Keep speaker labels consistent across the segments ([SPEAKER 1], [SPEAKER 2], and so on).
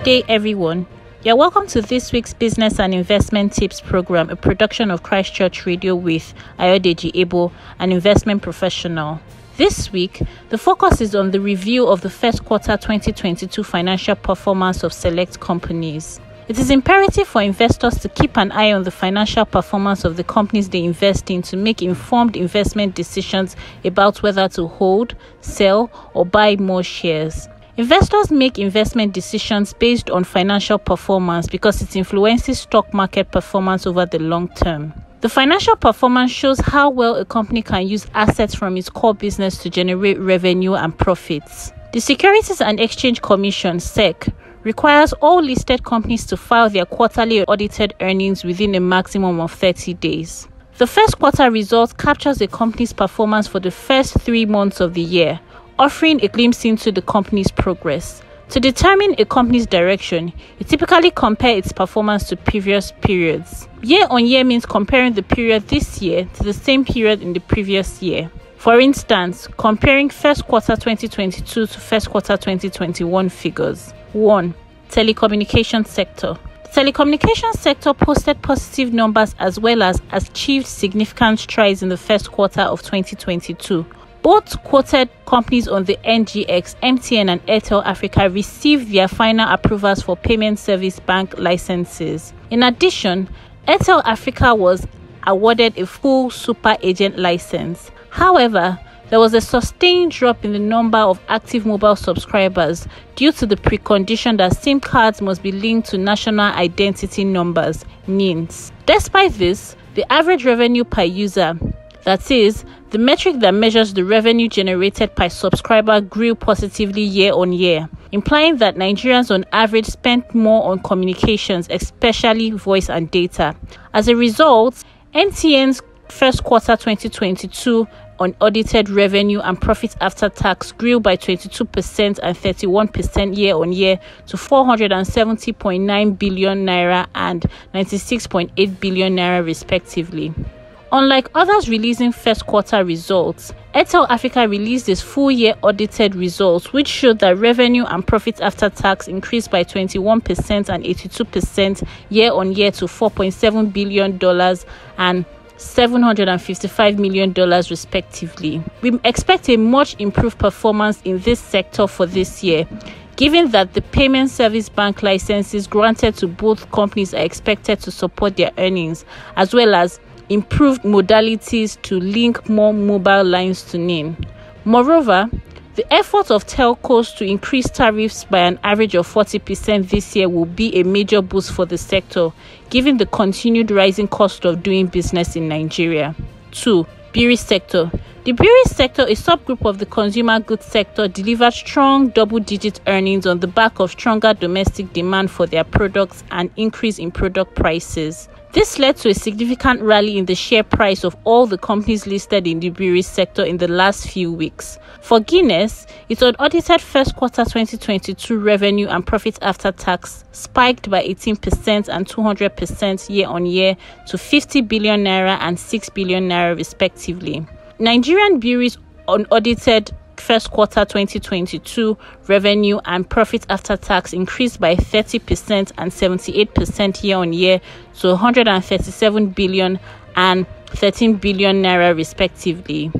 [SPEAKER 1] day, everyone. You're welcome to this week's Business and Investment Tips program, a production of Christ Church Radio with Ayodeji Ebo, an investment professional. This week, the focus is on the review of the first quarter 2022 financial performance of select companies. It is imperative for investors to keep an eye on the financial performance of the companies they invest in to make informed investment decisions about whether to hold, sell, or buy more shares. Investors make investment decisions based on financial performance because it influences stock market performance over the long term. The financial performance shows how well a company can use assets from its core business to generate revenue and profits. The Securities and Exchange Commission, SEC, requires all listed companies to file their quarterly audited earnings within a maximum of 30 days. The first quarter results captures a company's performance for the first 3 months of the year, offering a glimpse into the company's progress. To determine a company's direction, you typically compare its performance to previous periods. Year-on-year means comparing the period this year to the same period in the previous year. For instance, comparing first quarter 2022 to first quarter 2021 figures. 1. Telecommunications sector. The telecommunications sector posted positive numbers as well as achieved significant strides in the first quarter of 2022. Both quoted companies on the NGX, MTN and Airtel Africa received their final approvals for payment service bank licenses. In addition, Airtel Africa was awarded a full super agent license. However, there was a sustained drop in the number of active mobile subscribers due to the precondition that SIM cards must be linked to national identity numbers, NINs. Despite this, the average revenue per user, that is, the metric that measures the revenue generated per subscriber, grew positively year on year, implying that Nigerians on average spent more on communications, especially voice and data. As a result, MTN's first quarter 2022 unaudited revenue and profit after tax grew by 22% and 31% year on year to 470.9 billion naira and 96.8 billion naira respectively. Unlike others releasing first quarter results, Airtel Africa released its full year audited results, which showed that revenue and profit after tax increased by 21% and 82% year on year to $4.7 billion and $755 million respectively. We expect a much improved performance in this sector for this year, given that the payment service bank licenses granted to both companies are expected to support their earnings, as well as improved modalities to link more mobile lines to NIN. Moreover, the effort of telcos to increase tariffs by an average of 40% this year will be a major boost for the sector, given the continued rising cost of doing business in Nigeria. 2. Brewery sector. The brewery sector, a subgroup of the consumer goods sector, delivered strong double-digit earnings on the back of stronger domestic demand for their products and increase in product prices. This led to a significant rally in the share price of all the companies listed in the brewery sector in the last few weeks. For Guinness, its unaudited first quarter 2022 revenue and profit after tax spiked by 18% and 200% year on year to 50 billion naira and 6 billion naira respectively. Nigerian breweries unaudited first quarter 2022 revenue and profit after tax increased by 30% and 78% year on year to 137 billion and 13 billion naira respectively.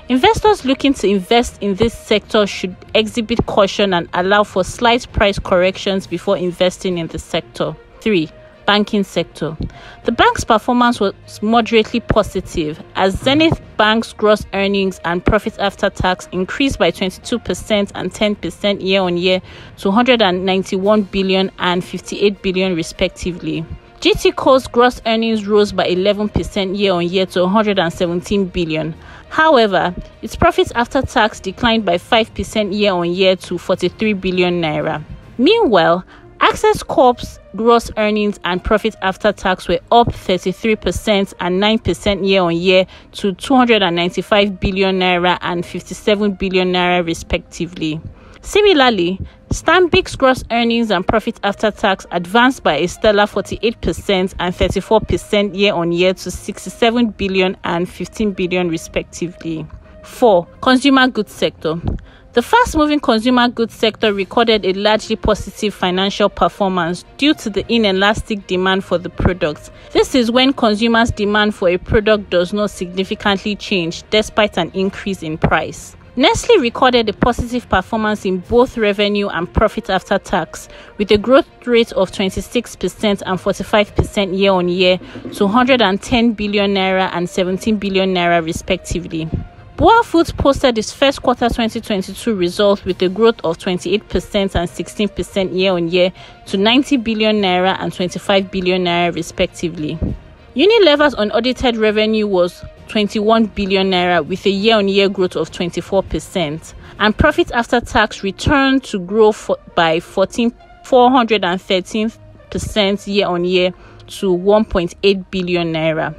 [SPEAKER 1] Investors looking to invest in this sector should exhibit caution and allow for slight price corrections before investing in the sector. 3. Banking sector. The bank's performance was moderately positive as Zenith Bank's gross earnings and profit after tax increased by 22% and 10% year on year to 191 billion and 58 billion respectively. GTCO's gross earnings rose by 11% year on year to 117 billion. However, its profit after tax declined by 5% year on year to 43 billion naira. Meanwhile, Access Corp's gross earnings and profit after tax were up 33% and 9% year on year to 295 billion naira and 57 billion naira respectively. Similarly, Stanbic's gross earnings and profit after tax advanced by a stellar 48% and 34% year on year to 67 billion and 15 billion respectively. 4. Consumer goods sector. The fast-moving consumer goods sector recorded a largely positive financial performance due to the inelastic demand for the product. This is when consumers' demand for a product does not significantly change despite an increase in price. Nestle recorded a positive performance in both revenue and profit after tax, with a growth rate of 26% and 45% year-on-year to 110 billion naira and 17 billion naira respectively. Boa Foods posted its first quarter 2022 results with a growth of 28% and 16% year-on-year to 90 billion naira and 25 billion naira respectively. Unilever's unaudited revenue was 21 billion naira with a year-on-year growth of 24%, and profit after tax returned to grow by 413% year-on-year to 1.8 billion naira.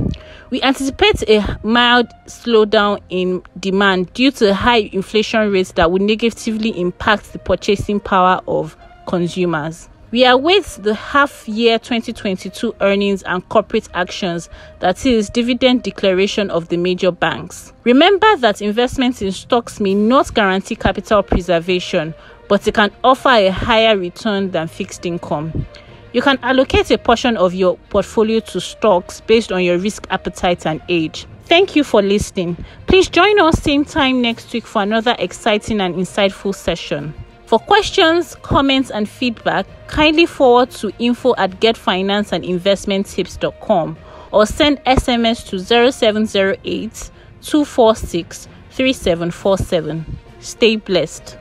[SPEAKER 1] We anticipate a mild slowdown in demand due to high inflation rates that would negatively impact the purchasing power of consumers. We await the half-year 2022 earnings and corporate actions, that is, dividend declaration of the major banks. Remember that investments in stocks may not guarantee capital preservation, but it can offer a higher return than fixed income. You can allocate a portion of your portfolio to stocks based on your risk appetite and age. Thank you for listening. Please join us same time next week for another exciting and insightful session. For questions, comments, and feedback, kindly forward to info@getfinanceandinvestmenttips.com or send SMS to 0708 246 3747. Stay blessed.